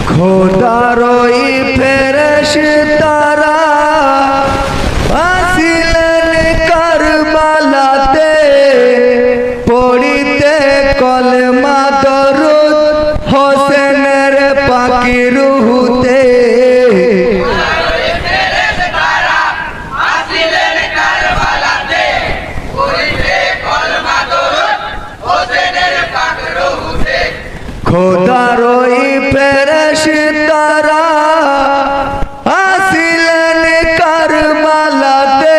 খোদারই ফেরেশতারা আসিলেন কারবালাতে পড়িতে কলমা দরুদ হোসেনের পাকি রুহুতে। খোদারই ফেরেশতারা আসিলেন কারবালাতে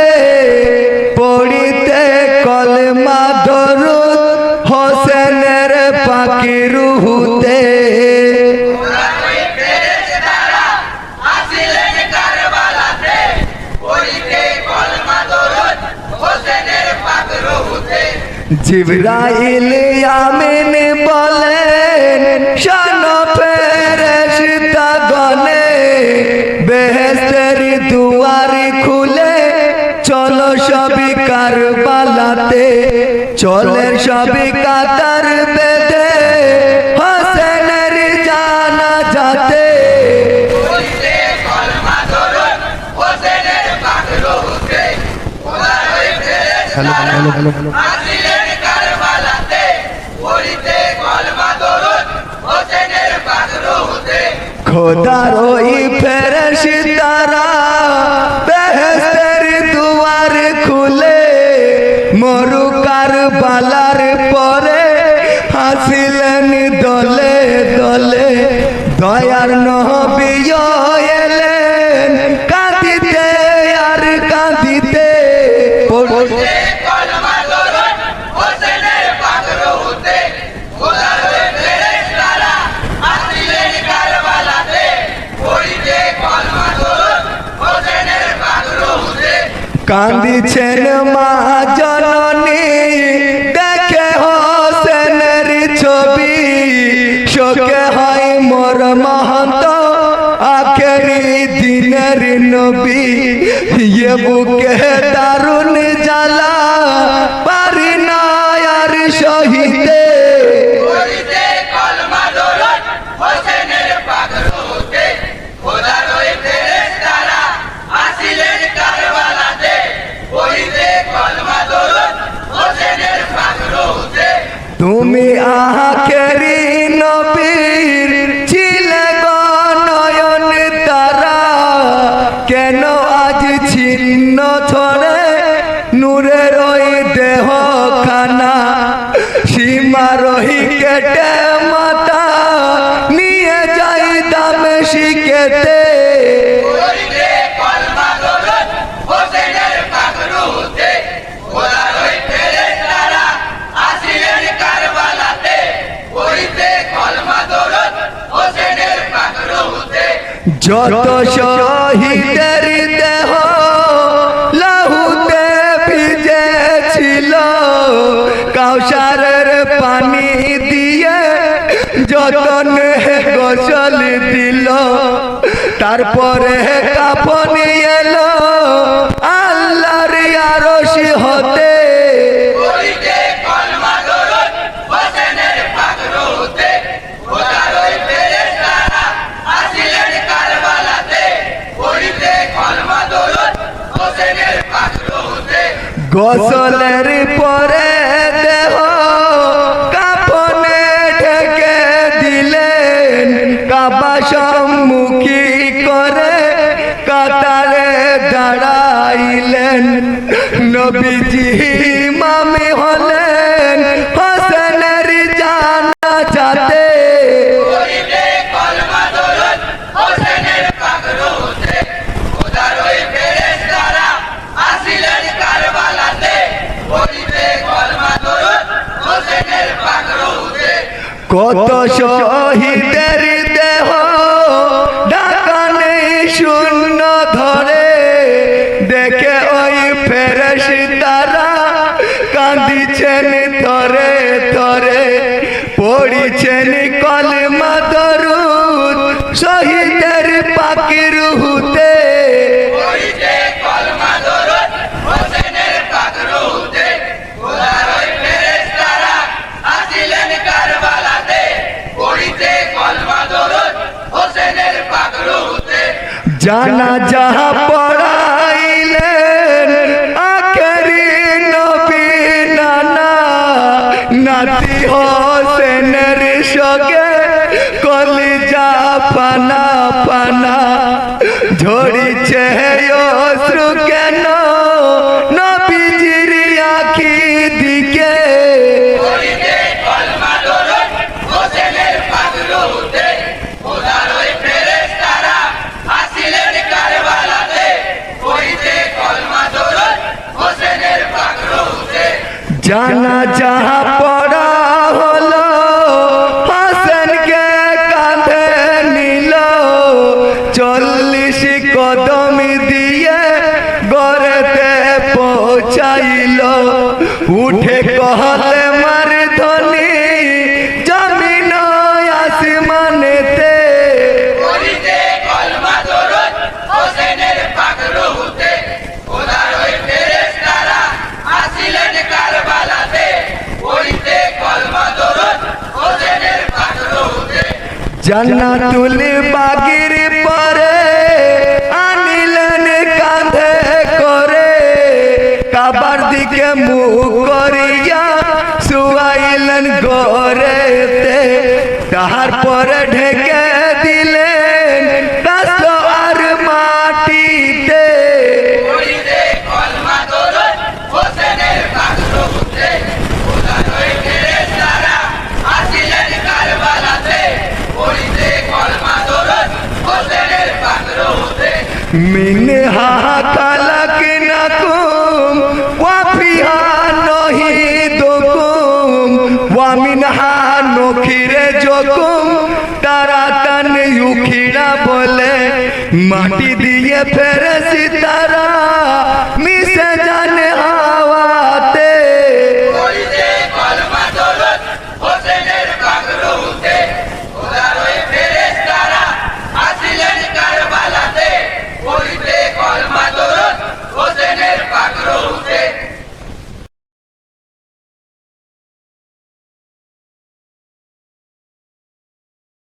পড়িতে কলমা দরুদ হোসেনের পাকি রুহুতে। জিবরাইল আমিন বলেন শানো ফেরেশতা গণে বেহেশতের দুয়ার খুলে চলো সবই কারবালাতে। চলেন সবই কাতার বেঁধে হোসেনের জানাজাতে। খোদারই ফেরেশতারা বেহেশতের দুয়ার খুলে মরু কারবালার পরে হাসিলেন দলে দলে। দয়ার নবী এলেন কাঁদিতে আর কাঁদিতে। কান্দিছেন মা জননী দেখে হোসেনের ছবি। শোকে হয় মোর মহন্ত আখেরি দিনের নবী। ইয়ে বুকে দারুণ জ্বালা পারি না আর সহিতে। তুমি আখেরি নবীর ছিলে গো নয়ন তারা। কেন আজ ছিন্ন ছড়ে নূরের ওই দেহ খানা। সীমা রহি কেটে মাথা নিয়ে যাই দামেশকেতে। যত শহীদের দেহ লাহুতে ভিজেছিল কাউসারের পানি দিয়ে যতন গোসল দিল। তারপরে কাফন এলো আল্লাহর আরশ হতে। গোসলের পরে দেহ কাফনে ঢেকে দিলেন। কাবা সম্মুখী করে কাতারে দাঁড়াইলেন। নবীজি ইমামি হলেন হোসেনের জানাজাতে। কত শহীদের দেহ ঢাকা নেই শূন্য ধরে। দেখে ওই ফেরেশতারা কাঁদিছেন তরে তরে। পড়িছেন কলমা দরুদ শহীদের পাকি রুহুতে। কত জানাজা পড়াইলেন আখেরি নবী নানা নাতি হোসেনের সঙ্গে কলিজা পানা পানা ঝরিছে অশ্রু কেন নবীজির আখি দিকে জানাজা পড়া হলো হাসানকে কাঁধে নিল 40 কদম দিয়ে গড়েতে পৌঁছাইল উঠে কহলে মার ধ্বনি জমিন আসমানেতে জান্নাতুল বাগির পরে আনিলেন কাঁধে করে কাবার দিকে মুখ করিয়া শুয়াইলেন ঘরেতে তাহার পরে ঢেকে দিলেন রাস্ত আর মাটিতে মিনহা খালাকনাকুম ওয়া ফিহা নুঈদুকুম ওয়া মিনহা নুখরিজুকুম তারাতান উখিরা বলে মাটি দিয়ে ফেরেশতারা